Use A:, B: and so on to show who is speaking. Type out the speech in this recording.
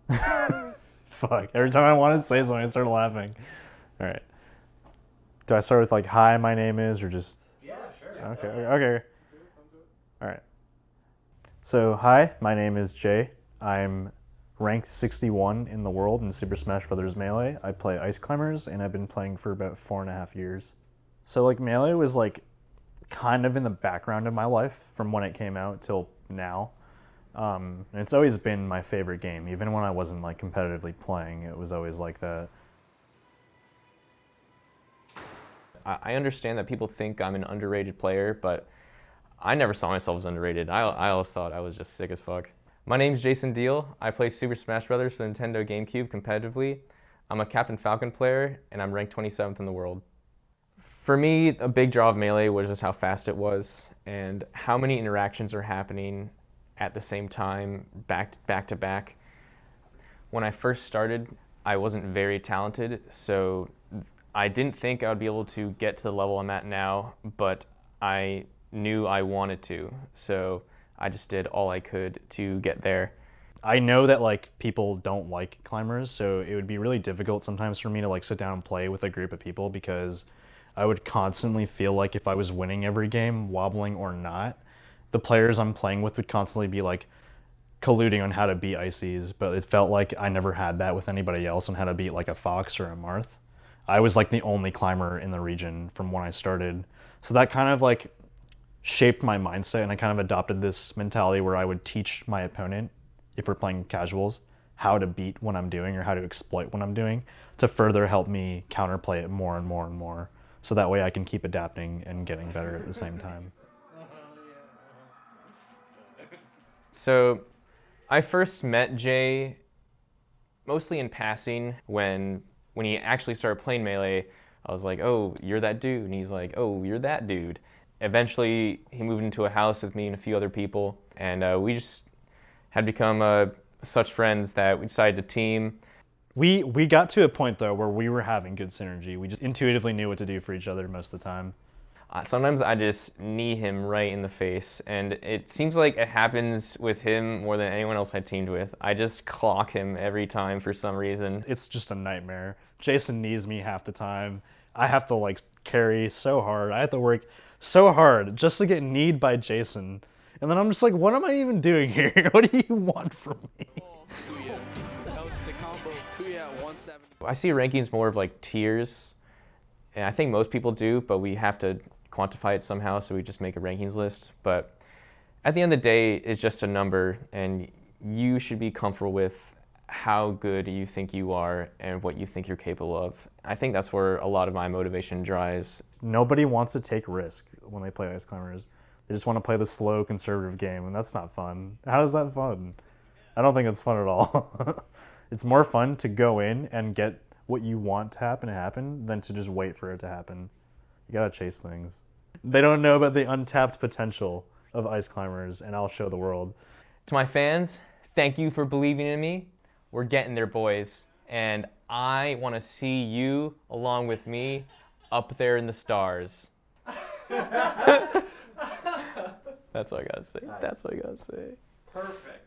A: Fuck. Every time I wanted to say something, I started laughing. All right. Do I start with like, hi, my name is, or just?
B: Yeah, sure.
A: Okay. Okay. All right. So, hi, my name is Jay. I'm ranked 61 in the world in Super Smash Bros. Melee. I play Ice Climbers, and I've been playing for about 4.5 years. So, like, Melee was like kind of in the background of my life from when it came out till now. And it's always been my favorite game, even when I wasn't like competitively playing. It was always like that.
C: I understand that people think I'm an underrated player, but I never saw myself as underrated. I always thought I was just sick as fuck. My name's Jason Deal. I play Super Smash Bros. For Nintendo GameCube competitively. I'm a Captain Falcon player, and I'm ranked 27th in the world. For me, a big draw of Melee was just how fast it was and how many interactions are happening at the same time, back to back. When I first started, I wasn't very talented, so I didn't think I would be able to get to the level I'm at now, but I knew I wanted to, so I just did all I could to get there.
A: I know that like people don't like climbers, so it would be really difficult sometimes for me to like sit down and play with a group of people because I would constantly feel like if I was winning every game, wobbling or not, the players I'm playing with would constantly be like colluding on how to beat Ices, but it felt like I never had that with anybody else on how to beat like a Fox or a Marth. I was like the only climber in the region from when I started. So that kind of like shaped my mindset, and I kind of adopted this mentality where I would teach my opponent, if we're playing casuals, how to beat what I'm doing or how to exploit what I'm doing to further help me counterplay it more and more and more. So that way I can keep adapting and getting better at the same time.
C: So I first met Jay mostly in passing when he actually started playing Melee. I was like, oh, you're that dude. And he's like, oh, you're that dude. Eventually, he moved into a house with me and a few other people, and we just had become such friends that we decided to team.
A: We got to a point though where we were having good synergy. We just intuitively knew what to do for each other most of the time.
C: Sometimes I just knee him right in the face, and it seems like it happens with him more than anyone else I teamed with. I just clock him every time for some reason.
A: It's just a nightmare. Jason knees me half the time. I have to like carry so hard. I have to work so hard just to get kneed by Jason. And then I'm just like, what am I even doing here? What do you want from me?
D: That was a sick combo. Kuya at 170.
C: I see rankings more of like tiers, and I think most people do, but we have to quantify it somehow, so we just make a rankings list. But at the end of the day, it's just a number, and you should be comfortable with how good you think you are and what you think you're capable of. I think that's where a lot of my motivation dries.
A: Nobody wants to take risk when they play Ice Climbers. They just want to play the slow, conservative game, and that's not fun. How is that fun? I don't think it's fun at all. It's more fun to go in and get what you want to happen than to just wait for it to happen. You gotta chase things. They don't know about the untapped potential of Ice Climbers, and I'll show the world.
C: To my fans, thank you for believing in me. We're getting there, boys. And I want to see you, along with me, up there in the stars. That's what I gotta say. That's what I gotta say.
B: Perfect.